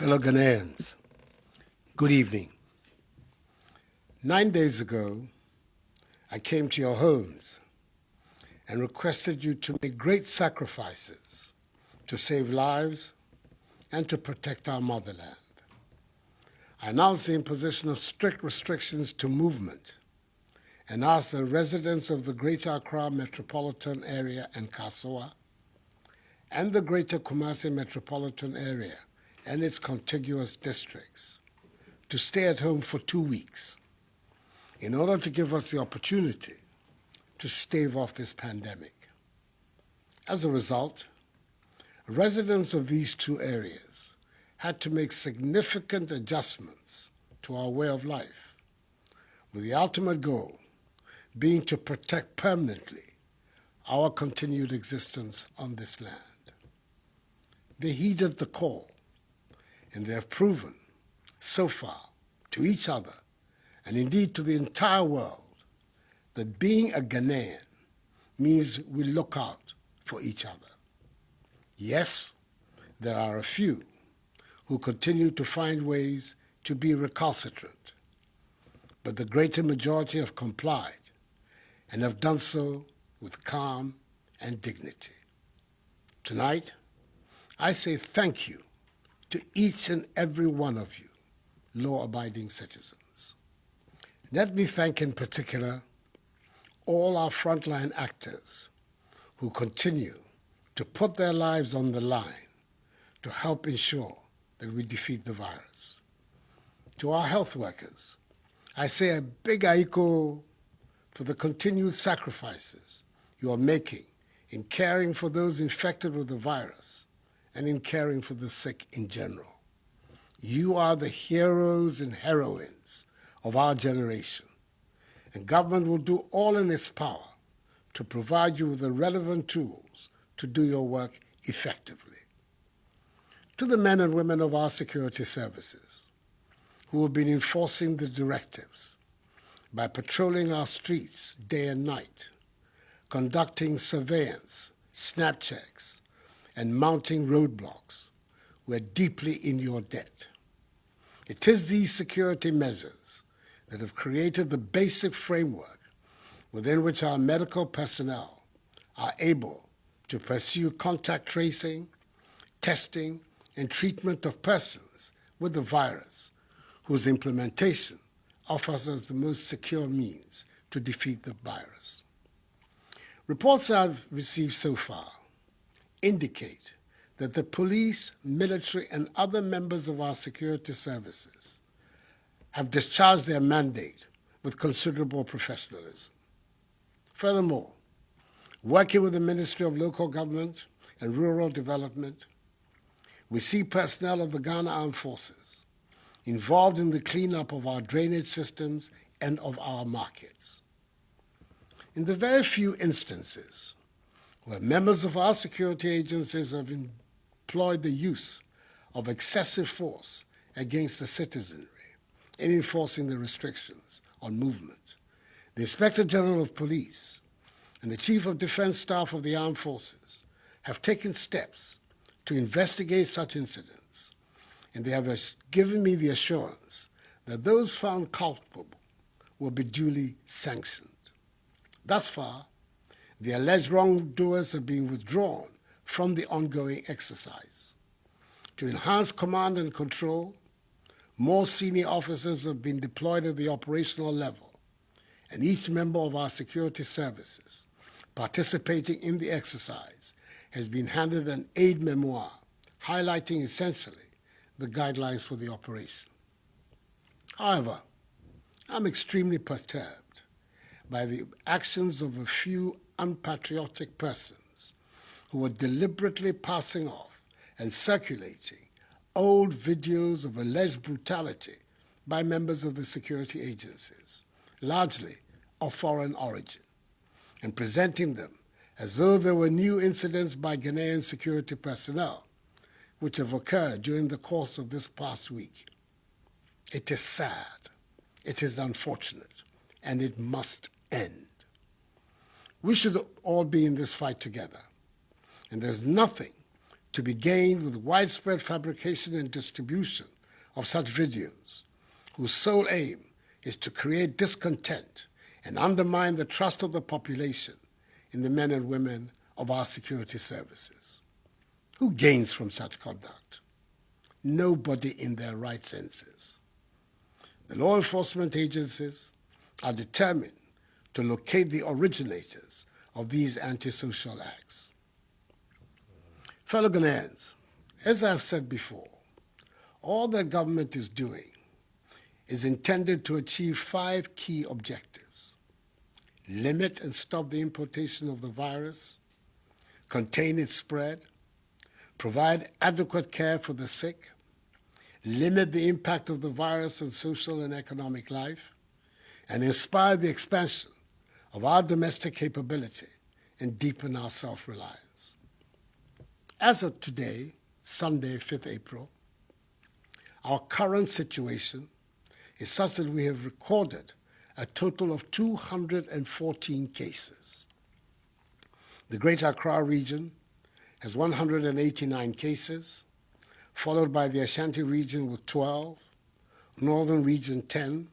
Fellow Ghanaians, good evening. 9 days ago, I came to your homes and requested you to make great sacrifices to save lives and to protect our motherland. I announced the imposition of strict restrictions to movement and asked the residents of the Greater Accra metropolitan area and Kasoa and the Greater Kumasi metropolitan area and its contiguous districts to stay at home for 2 weeks in order to give us the opportunity to stave off this pandemic. As a result, residents of these two areas had to make significant adjustments to our way of life, with the ultimate goal being to protect permanently our continued existence on this land. They heeded the call, and they have proven so far to each other and indeed to the entire world that being a Ghanaian means we look out for each other. Yes, there are a few who continue to find ways to be recalcitrant, but the greater majority have complied and have done so with calm and dignity. Tonight, I say thank you to each and every one of you, law-abiding citizens. Let me thank in particular all our frontline actors who continue to put their lives on the line to help ensure that we defeat the virus. To our health workers, I say a big aiko for the continued sacrifices you are making in caring for those infected with the virus and in caring for the sick in general. You are the heroes and heroines of our generation, and government will do all in its power to provide you with the relevant tools to do your work effectively. To the men and women of our security services who have been enforcing the directives by patrolling our streets day and night, conducting surveillance, snap checks, and mounting roadblocks, we're deeply in your debt. It is these security measures that have created the basic framework within which our medical personnel are able to pursue contact tracing, testing, and treatment of persons with the virus, whose implementation offers us the most secure means to defeat the virus. Reports I've received so far indicate that the police, military, and other members of our security services have discharged their mandate with considerable professionalism. Furthermore, working with the Ministry of Local Government and Rural Development, we see personnel of the Ghana Armed Forces involved in the cleanup of our drainage systems and of our markets. In the very few instances where members of our security agencies have employed the use of excessive force against the citizenry in enforcing the restrictions on movement, the Inspector General of Police and the Chief of Defense Staff of the Armed Forces have taken steps to investigate such incidents, and they have given me the assurance that those found culpable will be duly sanctioned. Thus far, the alleged wrongdoers have been withdrawn from the ongoing exercise. To enhance command and control, more senior officers have been deployed at the operational level, and each member of our security services participating in the exercise has been handed an aid memoir highlighting essentially the guidelines for the operation. However, I'm extremely perturbed by the actions of a few unpatriotic persons who are deliberately passing off and circulating old videos of alleged brutality by members of the security agencies, largely of foreign origin, and presenting them as though there were new incidents by Ghanaian security personnel which have occurred during the course of this past week. It is sad, it is unfortunate, and it must end. We should all be in this fight together, and there's nothing to be gained with widespread fabrication and distribution of such videos, whose sole aim is to create discontent and undermine the trust of the population in the men and women of our security services. Who gains from such conduct? Nobody in their right senses. The law enforcement agencies are determined to locate the originators of these antisocial acts. Fellow Ghanaians, as I've said before, all that government is doing is intended to achieve 5 key objectives: limit and stop the importation of the virus, contain its spread, provide adequate care for the sick, limit the impact of the virus on social and economic life, and inspire the expansion of our domestic capability and deepen our self-reliance. As of today, Sunday, 5th April, our current situation is such that we have recorded a total of 214 cases. The Greater Accra region has 189 cases, followed by the Ashanti region with 12, Northern region 10,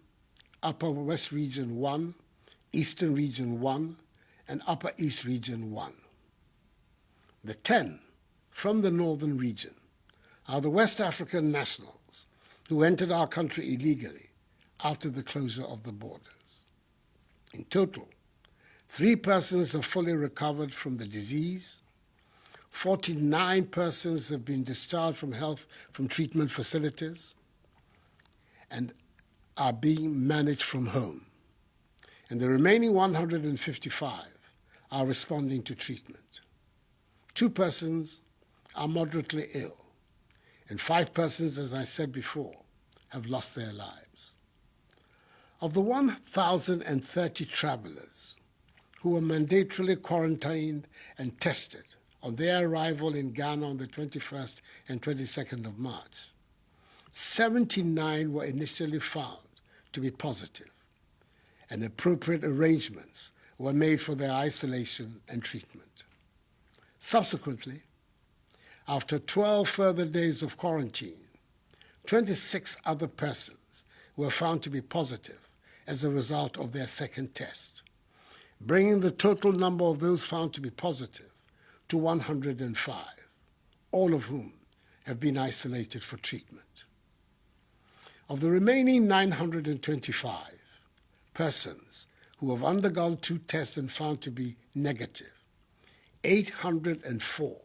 Upper West region 1, Eastern region 1, and Upper East region 1. The 10 from the Northern region are the West African nationals who entered our country illegally after the closure of the borders. In total, 3 persons have fully recovered from the disease, 49 persons have been discharged from treatment facilities and are being managed from home, and the remaining 155 are responding to treatment. 2 persons are moderately ill, and 5 persons, as I said before, have lost their lives. Of the 1,030 travelers who were mandatorily quarantined and tested on their arrival in Ghana on the 21st and 22nd of March, 79 were initially found to be positive, and appropriate arrangements were made for their isolation and treatment. Subsequently, after 12 further days of quarantine, 26 other persons were found to be positive as a result of their second test, bringing the total number of those found to be positive to 105, all of whom have been isolated for treatment. Of the remaining 925 persons who have undergone 2 tests and found to be negative, 804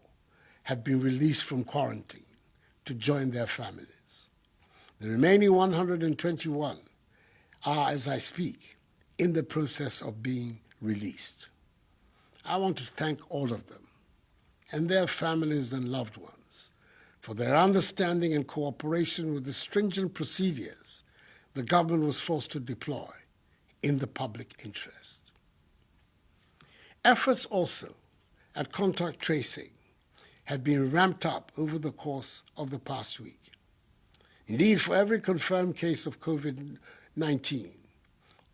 have been released from quarantine to join their families. The remaining 121 are, as I speak, in the process of being released. I want to thank all of them and their families and loved ones for their understanding and cooperation with the stringent procedures the government was forced to deploy in the public interest. Efforts also at contact tracing have been ramped up over the course of the past week. Indeed, for every confirmed case of COVID-19,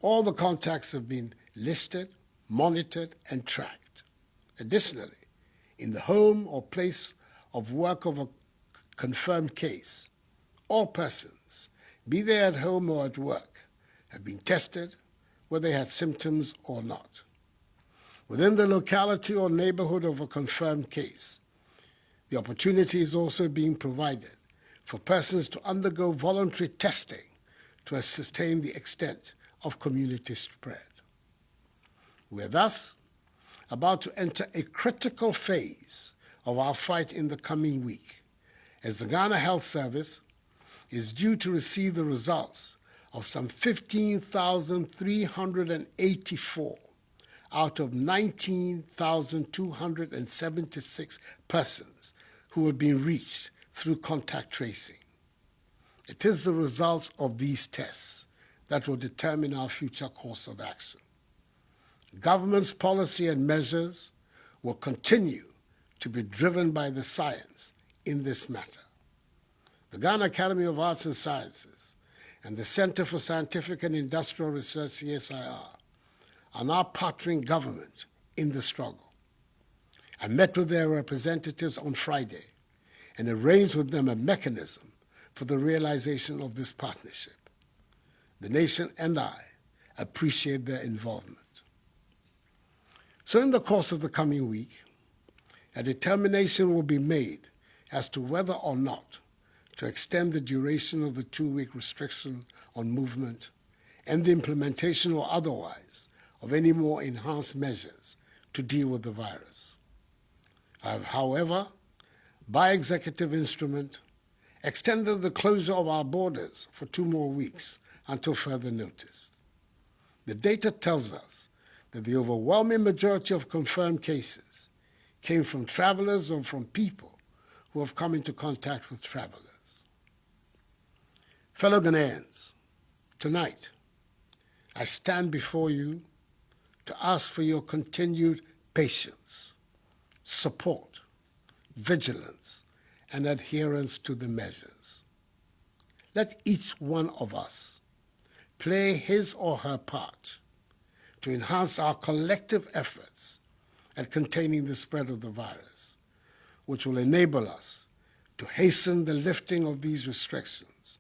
all the contacts have been listed, monitored, and tracked. Additionally, in the home or place of work of a confirmed case, all persons, be they at home or at work, have been tested whether they had symptoms or not. Within the locality or neighborhood of a confirmed case, the opportunity is also being provided for persons to undergo voluntary testing to ascertain the extent of community spread. We are thus about to enter a critical phase of our fight in the coming week, as the Ghana Health Service is due to receive the results of some 15,384 out of 19,276 persons who have been reached through contact tracing. It is the results of these tests that will determine our future course of action. Government's policy and measures will continue to be driven by the science in this matter. The Ghana Academy of Arts and Sciences and the Center for Scientific and Industrial Research, CSIR, are now partnering government in the struggle. I met with their representatives on Friday and arranged with them a mechanism for the realization of this partnership. The nation and I appreciate their involvement. So in the course of the coming week, a determination will be made as to whether or not to extend the duration of the 2-week restriction on movement and the implementation or otherwise of any more enhanced measures to deal with the virus. I have, however, by executive instrument, extended the closure of our borders for 2 more weeks until further notice. The data tells us that the overwhelming majority of confirmed cases came from travelers or from people who have come into contact with travelers. Fellow Ghanaians, tonight I stand before you to ask for your continued patience, support, vigilance, and adherence to the measures. Let each one of us play his or her part to enhance our collective efforts at containing the spread of the virus, which will enable us to hasten the lifting of these restrictions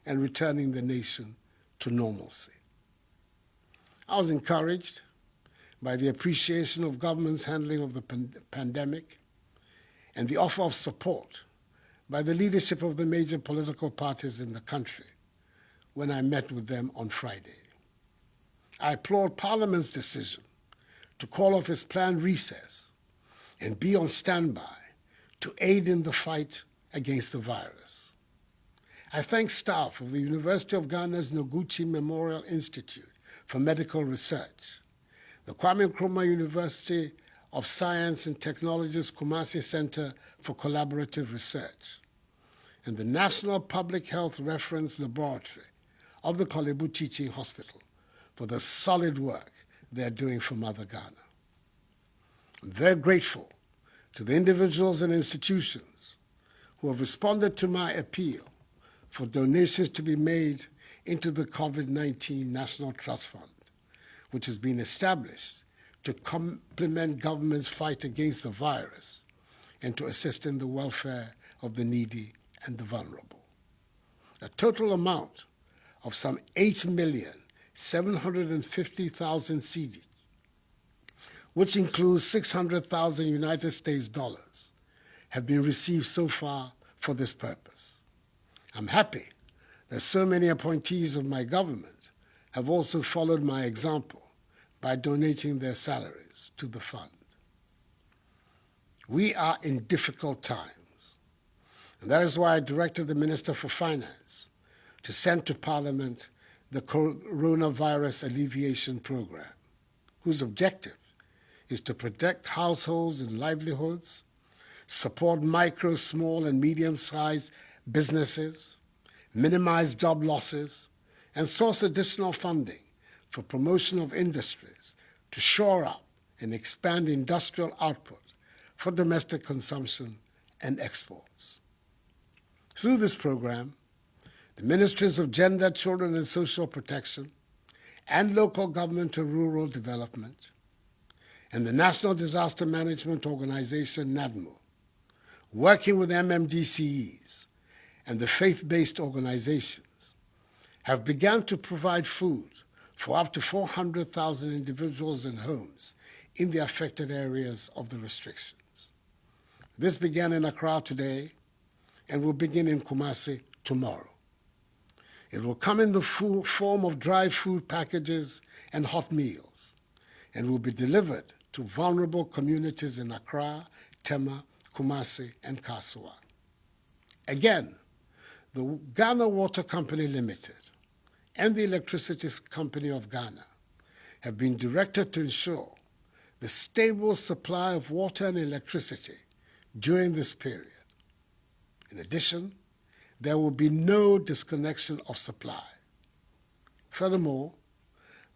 and returning the nation to normalcy. I was encouraged by the appreciation of government's handling of the pandemic and the offer of support by the leadership of the major political parties in the country when I met with them on Friday. I applaud Parliament's decision to call off its planned recess and be on standby to aid in the fight against the virus. I thank staff of the University of Ghana's Noguchi Memorial Institute for Medical Research, the Kwame Nkrumah University of Science and Technology's Kumasi Center for Collaborative Research, and the National Public Health Reference Laboratory of the Kolebu Teaching Hospital for the solid work they are doing for Mother Ghana. I'm very grateful to the individuals and institutions who have responded to my appeal for donations to be made into the COVID-19 National Trust Fund, which has been established to complement government's fight against the virus and to assist in the welfare of the needy and the vulnerable. A total amount of some 8,750,000 cedi, which includes 600,000 United States dollars, have been received so far for this purpose. I'm happy that so many appointees of my government have also followed my example by donating their salaries to the fund. We are in difficult times, and that is why I directed the Minister for Finance to send to Parliament the Coronavirus Alleviation Program, whose objective is to protect households and livelihoods, support micro, small, and medium-sized businesses, minimize job losses, and source additional funding for promotion of industries to shore up and expand industrial output for domestic consumption and exports. Through this program, the Ministries of Gender, Children and Social Protection, and Local Government and Rural Development, and the National Disaster Management Organization, NADMO, working with MMDCEs and the faith-based organizations, have begun to provide food for up to 400,000 individuals and homes in the affected areas of the restrictions. This began in Accra today and will begin in Kumasi tomorrow. It will come in the form of dry food packages and hot meals, and will be delivered to vulnerable communities in Accra, Tema, Kumasi, and Kasua. Again, the Ghana Water Company Limited and the Electricity Company of Ghana have been directed to ensure the stable supply of water and electricity during this period. In addition, there will be no disconnection of supply. Furthermore,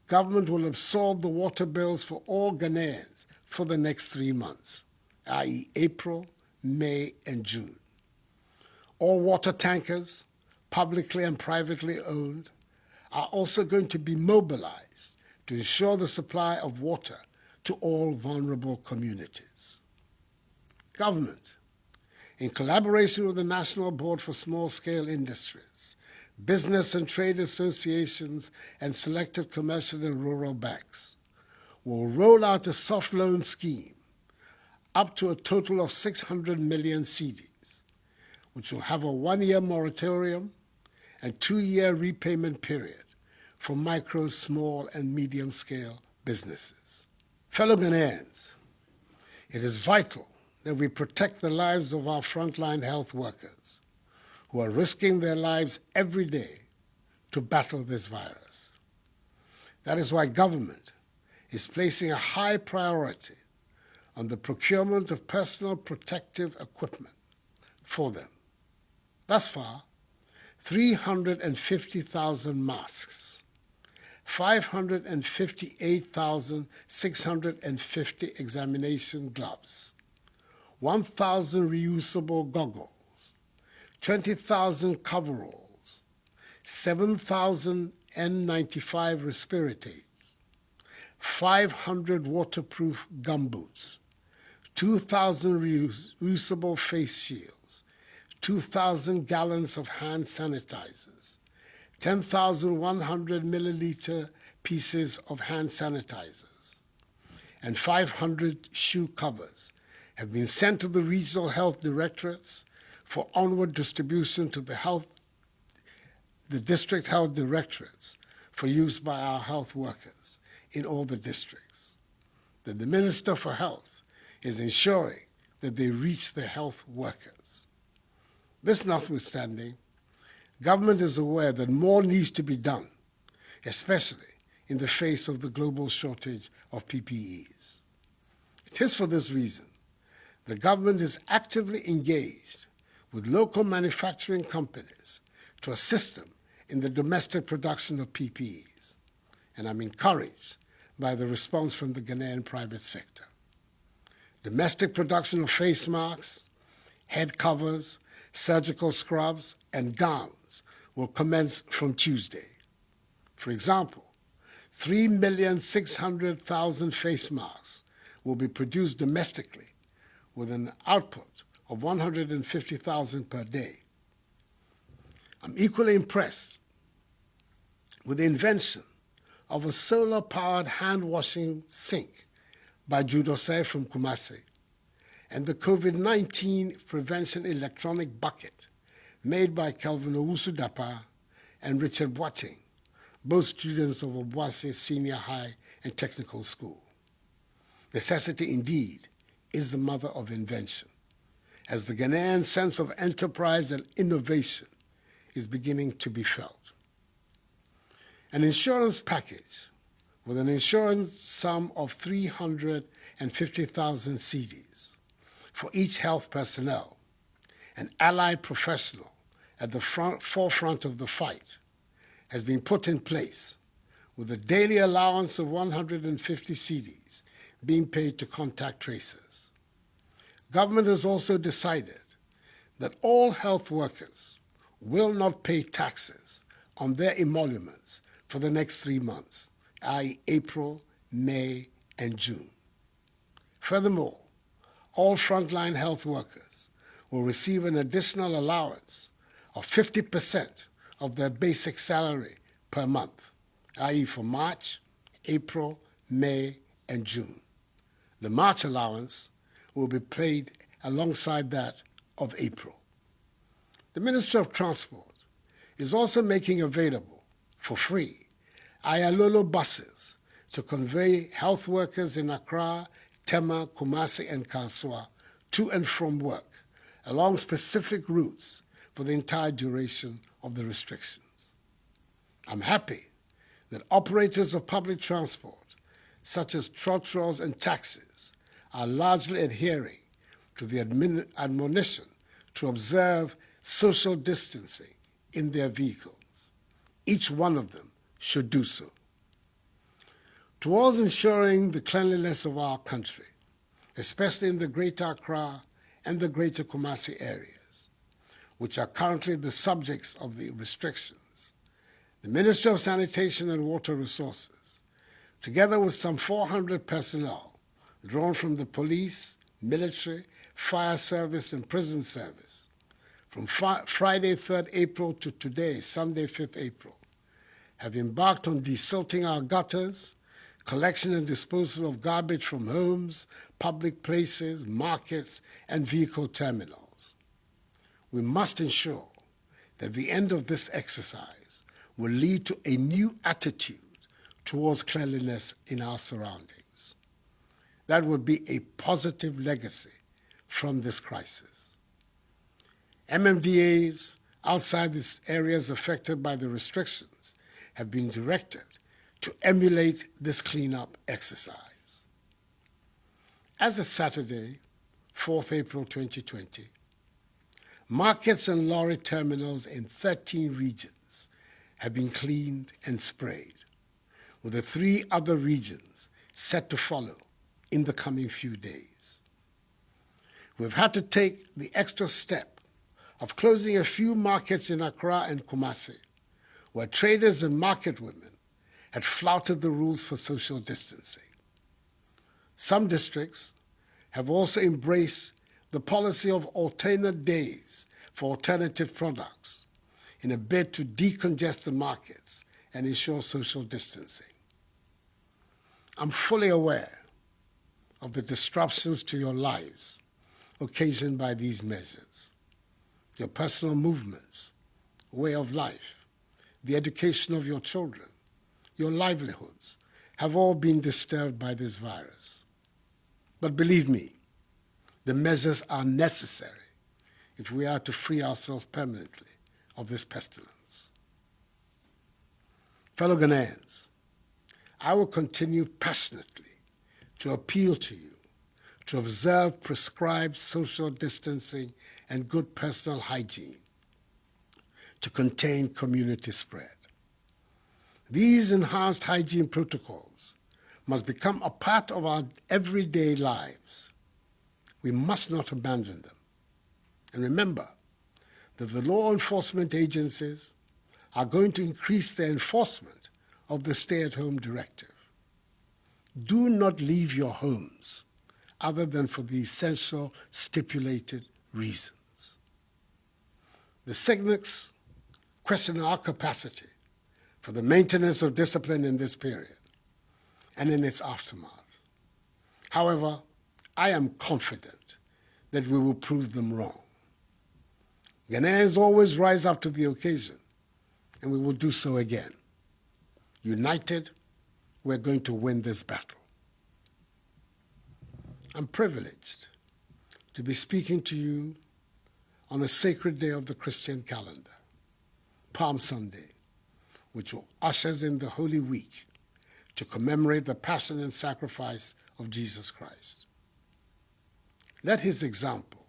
government will absorb the water bills for all Ghanaians for the next 3 months, i.e. April, May, and June. All water tankers, publicly and privately owned, are also going to be mobilized to ensure the supply of water to all vulnerable communities. Government in collaboration with the National Board for Small-Scale Industries, business and trade associations, and selected commercial and rural banks, will roll out a soft loan scheme up to a total of 600 million cedis, which will have a 1-year moratorium and 2-year repayment period for micro, small, and medium-scale businesses. Fellow Ghanaians, it is vital that we protect the lives of our frontline health workers who are risking their lives every day to battle this virus. That is why government is placing a high priority on the procurement of personal protective equipment for them. Thus far, 350,000 masks, 558,650 examination gloves, 1,000 reusable goggles, 20,000 coveralls, 7,000 N95 respirators, 500 waterproof gumboots, 2,000 reusable face shields, 2,000 gallons of hand sanitizers, 10,100 milliliter pieces of hand sanitizers, and 500 shoe covers have been sent to the regional health directorates for onward distribution to the district health directorates for use by our health workers in all the districts. That the Minister for Health is ensuring that they reach the health workers. This notwithstanding, government is aware that more needs to be done, especially in the face of the global shortage of PPEs. It is for this reason the government is actively engaged with local manufacturing companies to assist them in the domestic production of PPEs, and I'm encouraged by the response from the Ghanaian private sector. Domestic production of face masks, head covers, surgical scrubs, and gowns will commence from Tuesday. For example, 3,600,000 face masks will be produced domestically with an output of 150,000 per day. I'm equally impressed with the invention of a solar-powered hand-washing sink by Judose from Kumasi, and the COVID-19 prevention electronic bucket made by Kelvin Owusu-Dapa and Richard Boateng, both students of Obuasi Senior High and Technical School. Necessity, indeed, is the mother of invention, as the Ghanaian sense of enterprise and innovation is beginning to be felt. An insurance package with an insurance sum of 350,000 cedis for each health personnel and allied professional at the forefront of the fight has been put in place, with a daily allowance of 150 cedis being paid to contact tracers. Government has also decided that all health workers will not pay taxes on their emoluments for the next 3 months, i.e. April, May, and June. Furthermore, all frontline health workers will receive an additional allowance of 50% of their basic salary per month, i.e. for March, April, May, and June. The March allowance will be paid alongside that of April. The Ministry of Transport is also making available, for free, Ayalolo buses to convey health workers in Accra, Tema, Kumasi, and Kasoa to and from work along specific routes for the entire duration of the restrictions. I'm happy that operators of public transport, such as trotros and taxis, are largely adhering to the admonition to observe social distancing in their vehicles. Each one of them should do so. Towards ensuring the cleanliness of our country, especially in the Greater Accra and the Greater Kumasi areas, which are currently the subjects of the restrictions, the Ministry of Sanitation and Water Resources, together with some 400 personnel drawn from the police, military, fire service, and prison service, from Friday, 3rd April to today, Sunday, 5th April, have embarked on desilting our gutters, collection and disposal of garbage from homes, public places, markets, and vehicle terminals. We must ensure that the end of this exercise will lead to a new attitude towards cleanliness in our surroundings. That would be a positive legacy from this crisis. MMDAs outside the areas affected by the restrictions have been directed to emulate this cleanup exercise. As of Saturday, 4th April 2020, markets and lorry terminals in 13 regions have been cleaned and sprayed, with the 3 other regions set to follow in the coming few days. We've had to take the extra step of closing a few markets in Accra and Kumasi, where traders and market women had flouted the rules for social distancing. Some districts have also embraced the policy of alternate days for alternative products in a bid to decongest the markets and ensure social distancing. I'm fully aware of the disruptions to your lives occasioned by these measures. Your personal movements, way of life, the education of your children, your livelihoods have all been disturbed by this virus. But believe me, the measures are necessary if we are to free ourselves permanently of this pestilence. Fellow Ghanaians, I will continue passionately to appeal to you to observe prescribed social distancing and good personal hygiene to contain community spread. These enhanced hygiene protocols must become a part of our everyday lives. We must not abandon them. And remember that the law enforcement agencies are going to increase their enforcement of the stay-at-home directive. Do not leave your homes other than for the essential stipulated reasons. The cynics question our capacity for the maintenance of discipline in this period and in its aftermath. However, I am confident that we will prove them wrong. Ghanaians always rise up to the occasion, and we will do so again. United, we're going to win this battle. I'm privileged to be speaking to you on a sacred day of the Christian calendar, Palm Sunday, which ushers in the Holy Week to commemorate the passion and sacrifice of Jesus Christ. Let his example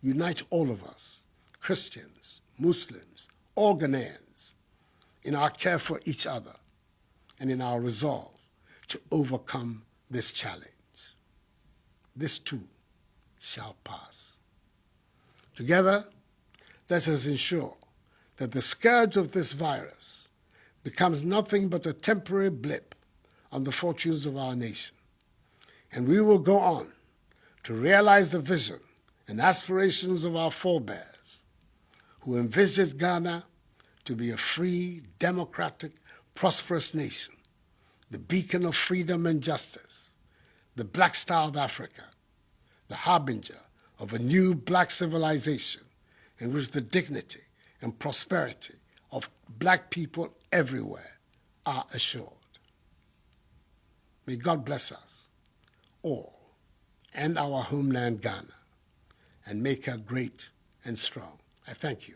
unite all of us, Christians, Muslims, all Ghanaians, in our care for each other and in our resolve to overcome this challenge. This too shall pass. Together, let us ensure that the scourge of this virus becomes nothing but a temporary blip on the fortunes of our nation. And we will go on to realize the vision and aspirations of our forebears who envisaged Ghana to be a free, democratic, prosperous nation, the beacon of freedom and justice, the Black Star of Africa, the harbinger of a new black civilization in which the dignity and prosperity of black people everywhere are assured. May God bless us all and our homeland Ghana and make her great and strong. I thank you.